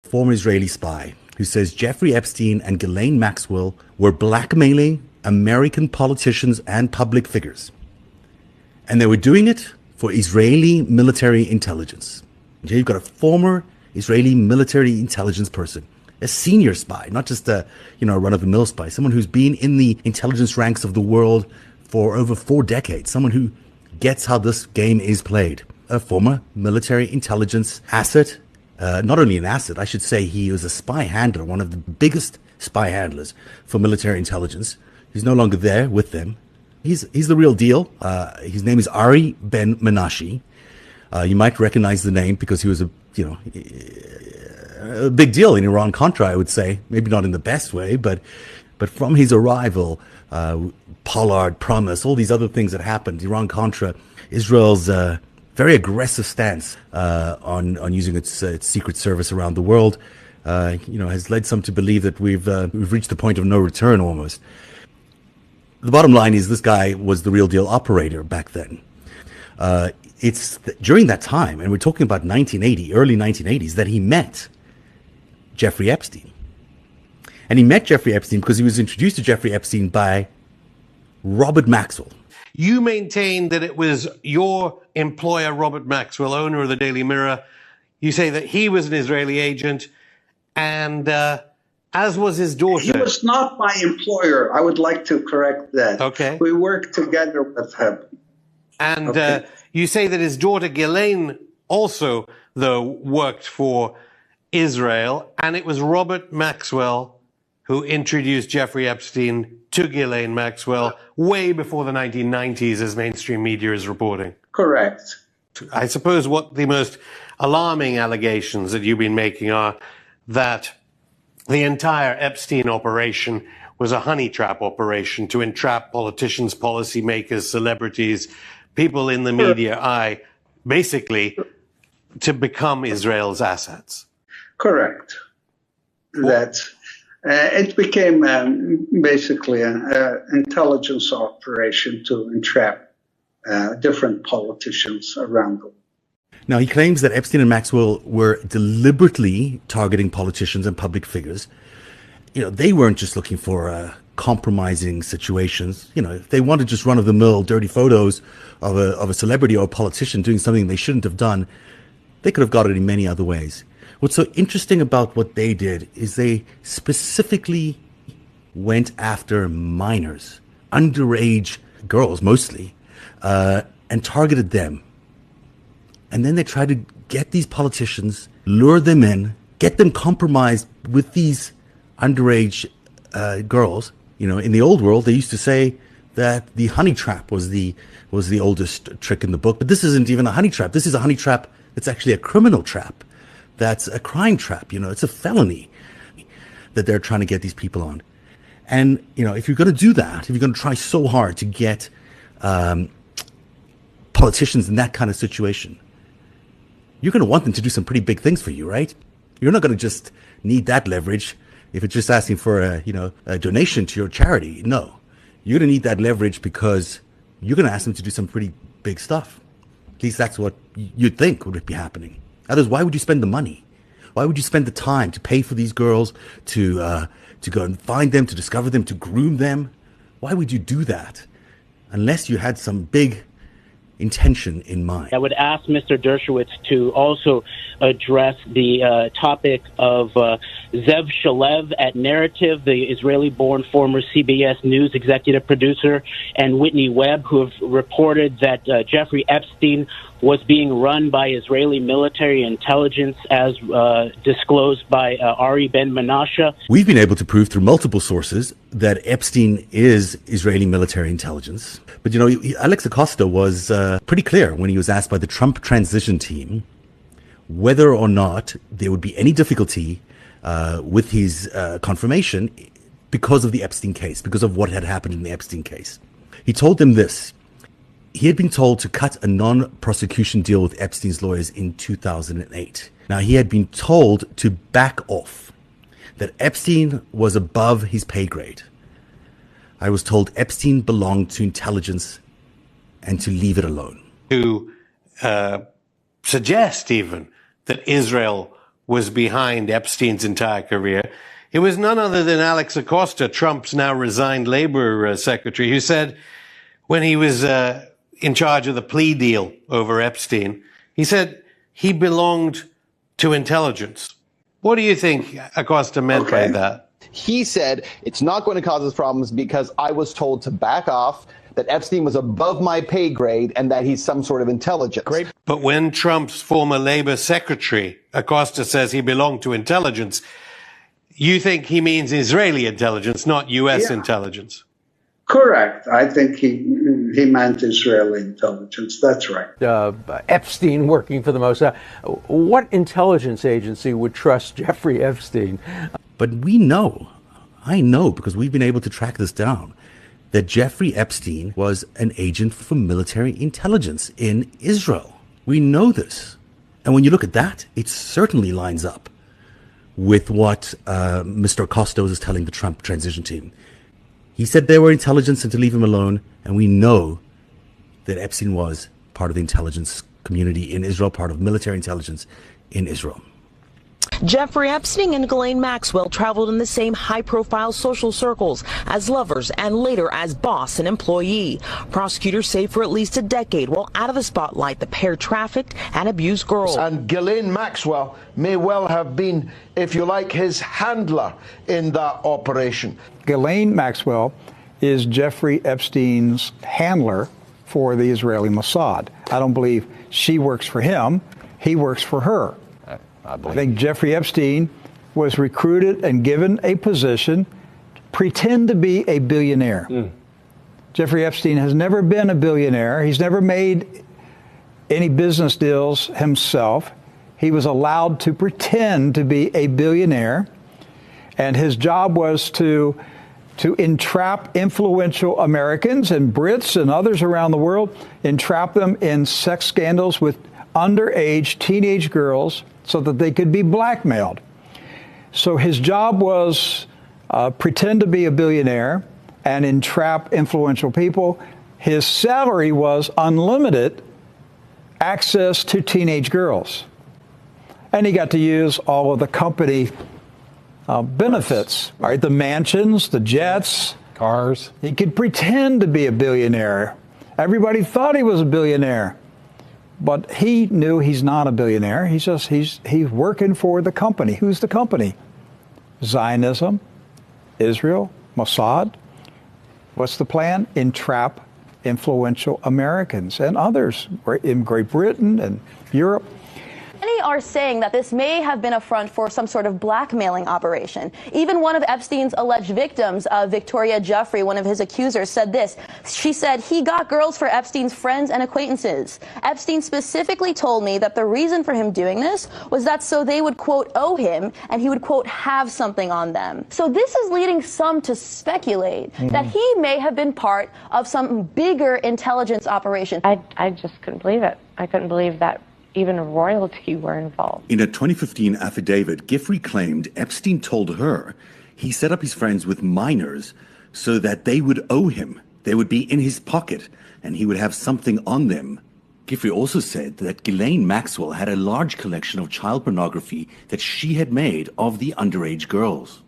former Israeli spy, who says Jeffrey Epstein and Ghislaine Maxwell were blackmailing American politicians and public figures. And they were doing it for Israeli military intelligence. You've got a former Israeli military intelligence person, a senior spy, not just a run-of-the-mill spy, someone who's been in the intelligence ranks of the world for over 4 decades, someone who gets how this game is played. A former military intelligence asset, not only an asset, I should say he was a spy handler, one of the biggest spy handlers for military intelligence. He's no longer there with them. He's the real deal. His name is Ari Ben Menashe. You might recognize the name because he was a big deal in Iran-Contra, I would say. Maybe not in the best way, but from his arrival, Pollard, Promise, all these other things that happened, Iran-Contra, Israel's very aggressive stance on using its secret service around the world, has led some to believe that we've reached the point of no return almost. The bottom line is this guy was the real deal operator back then. It's during that time, and we're talking about 1980, early 1980s, that he met Jeffrey Epstein. And he met Jeffrey Epstein because he was introduced to Jeffrey Epstein by Robert Maxwell. You maintain that it was your employer, Robert Maxwell, owner of the Daily Mirror. You say that he was an Israeli agent, and as was his daughter. He was not my employer. I would like to correct that. Okay. We worked together with him. And you say that his daughter, Ghislaine, also, though, worked for Israel, and it was Robert Maxwell who introduced Jeffrey Epstein to Ghislaine Maxwell way before the 1990s, as mainstream media is reporting. Correct. I suppose what the most alarming allegations that you've been making are that the entire Epstein operation was a honey trap operation to entrap politicians, policymakers, celebrities, people in the media eye, basically to become Israel's assets. Correct. That it became basically an intelligence operation to entrap different politicians around the world. Now, he claims that Epstein and Maxwell were deliberately targeting politicians and public figures. They weren't just looking for compromising situations. If they wanted just run-of-the-mill dirty photos of a celebrity or a politician doing something they shouldn't have done, they could have got it in many other ways. What's so interesting about what they did is they specifically went after minors, underage girls mostly, and targeted them. And then they tried to get these politicians, lure them in, get them compromised with these underage girls. In the old world, they used to say that the honey trap was the oldest trick in the book. But this isn't even a honey trap. This is a honey trap that's actually a criminal trap. That's a crime trap. It's a felony that they're trying to get these people on. And, if you're going to do that, if you're going to try so hard to get politicians in that kind of situation, you're going to want them to do some pretty big things for you, right? You're not going to just need that leverage if it's just asking for a donation to your charity. No, you're going to need that leverage because you're going to ask them to do some pretty big stuff. At least that's what you'd think would be happening. Otherwise, why would you spend the money? Why would you spend the time to pay for these girls, to go and find them, to discover them, to groom them? Why would you do that unless you had some big intention in mind? I would ask Mr. Dershowitz to also address the topic of Zev Shalev at Narrative, the Israeli-born former CBS News executive producer, and Whitney Webb, who have reported that Jeffrey Epstein was being run by Israeli military intelligence as disclosed by Ari Ben Menashe. We've been able to prove through multiple sources that Epstein is Israeli military intelligence. But, Alex Acosta was pretty clear when he was asked by the Trump transition team whether or not there would be any difficulty with his confirmation because of the Epstein case, because of what had happened in the Epstein case. He told them this. He had been told to cut a non-prosecution deal with Epstein's lawyers in 2008. Now, he had been told to back off, that Epstein was above his pay grade. I was told Epstein belonged to intelligence and to leave it alone. To suggest even that Israel was behind Epstein's entire career. It was none other than Alex Acosta, Trump's now resigned labor secretary, who said when he was in charge of the plea deal over Epstein, he said he belonged to intelligence. What do you think Acosta meant by that? He said, it's not going to cause us problems because I was told to back off, that Epstein was above my pay grade, and that he's some sort of intelligence. Great. But when Trump's former labor secretary, Acosta, says he belonged to intelligence, you think he means Israeli intelligence, not U.S. intelligence? Correct. I think he meant Israeli intelligence. That's right. Epstein working for the Mossad. What intelligence agency would trust Jeffrey Epstein? But we know, I know, because we've been able to track this down, that Jeffrey Epstein was an agent for military intelligence in Israel. We know this. And when you look at that, it certainly lines up with what Mr. Acosta is telling the Trump transition team. He said they were intelligence and to leave him alone, and we know that Epstein was part of the intelligence community in Israel, part of military intelligence in Israel. Jeffrey Epstein and Ghislaine Maxwell traveled in the same high-profile social circles as lovers and later as boss and employee. Prosecutors say for at least a decade, while out of the spotlight, the pair trafficked and abused girls. And Ghislaine Maxwell may well have been, if you like, his handler in that operation. Ghislaine Maxwell is Jeffrey Epstein's handler for the Israeli Mossad. I don't believe she works for him. He works for her. I think Jeffrey Epstein was recruited and given a position to pretend to be a billionaire. Jeffrey Epstein has never been a billionaire. He's never made any business deals himself. He was allowed to pretend to be a billionaire, and his job was to entrap influential Americans and Brits and others around the world, entrap them in sex scandals with underage teenage girls so that they could be blackmailed. So his job was pretend to be a billionaire and entrap influential people. His salary was unlimited access to teenage girls. And he got to use all of the company benefits, right? The mansions, the jets, cars. He could pretend to be a billionaire. Everybody thought he was a billionaire. But he knew he's not a billionaire. He's working for the company. Who's the company? Zionism, Israel, Mossad. What's the plan? Entrap influential Americans and others in Great Britain and Europe. Many are saying that this may have been a front for some sort of blackmailing operation. Even one of Epstein's alleged victims, Victoria Jeffrey, one of his accusers, said this. She said he got girls for Epstein's friends and acquaintances. Epstein specifically told me that the reason for him doing this was that so they would, quote, owe him, and he would, quote, have something on them. So this is leading some to speculate that he may have been part of some bigger intelligence operation. I just couldn't believe it. I couldn't believe that even royalty were involved. In a 2015 affidavit, Giffrey claimed Epstein told her he set up his friends with minors so that they would owe him. They would be in his pocket and he would have something on them. Giffrey also said that Ghislaine Maxwell had a large collection of child pornography that she had made of the underage girls.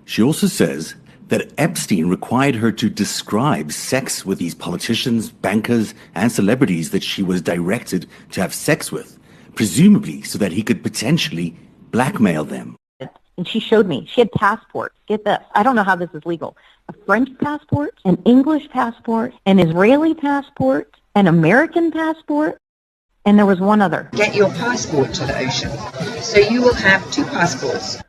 She also says that Epstein required her to describe sex with these politicians, bankers, and celebrities that she was directed to have sex with, presumably so that he could potentially blackmail them. And she showed me. She had passports. Get this. I don't know how this is legal. A French passport, an English passport, an Israeli passport, an American passport, and there was one other. Get your passport to the ocean. So you will have 2 passports.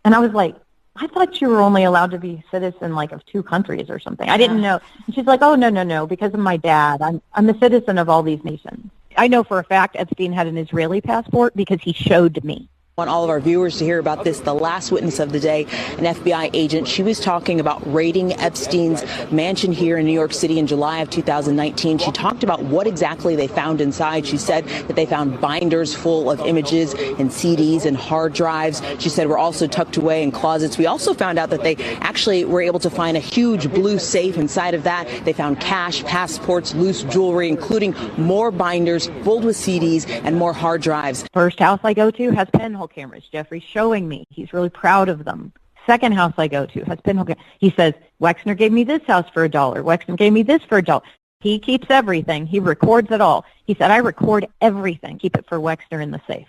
And I was like, I thought you were only allowed to be citizen like of 2 countries or something. I didn't know. And she's like, oh, no, because of my dad. I'm a citizen of all these nations. I know for a fact Epstein had an Israeli passport because he showed me. Want all of our viewers to hear about this. The last witness of the day, an FBI agent. She was talking about raiding Epstein's mansion here in New York City in July of 2019. She talked about what exactly they found inside. She said that they found binders full of images and CDs and hard drives. She said were also tucked away in closets. We also found out that they actually were able to find a huge blue safe. Inside of that, they found cash, passports, loose jewelry, including more binders filled with CDs and more hard drives. First house I go to has pinhole cameras. Jeffrey's showing me. He's really proud of them. Second house I go to has pinhole cameras. He says, Wexner gave me this house for $1. Wexner gave me this for $1. He keeps everything. He records it all. He said, I record everything. Keep it for Wexner in the safe.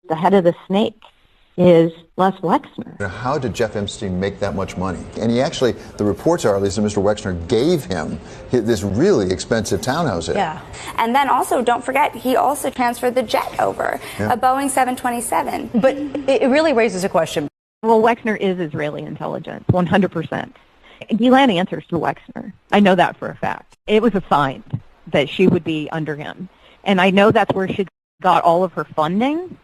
The head of the snake is Les Wexner. How did Jeff Epstein make that much money? And he actually, the reports are, at least, that Mr. Wexner gave him this really expensive townhouse here. Yeah. And then also, don't forget, he also transferred the jet over, a Boeing 727. But it really raises a question. Well, Wexner is Israeli intelligence, 100%. Gillan answers to Wexner. I know that for a fact. It was a find that she would be under him. And I know that's where she got all of her funding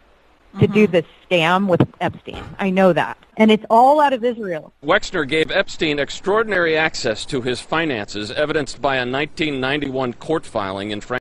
to do this scam with Epstein. I know that. And it's all out of Israel. Wexner gave Epstein extraordinary access to his finances, evidenced by a 1991 court filing in France.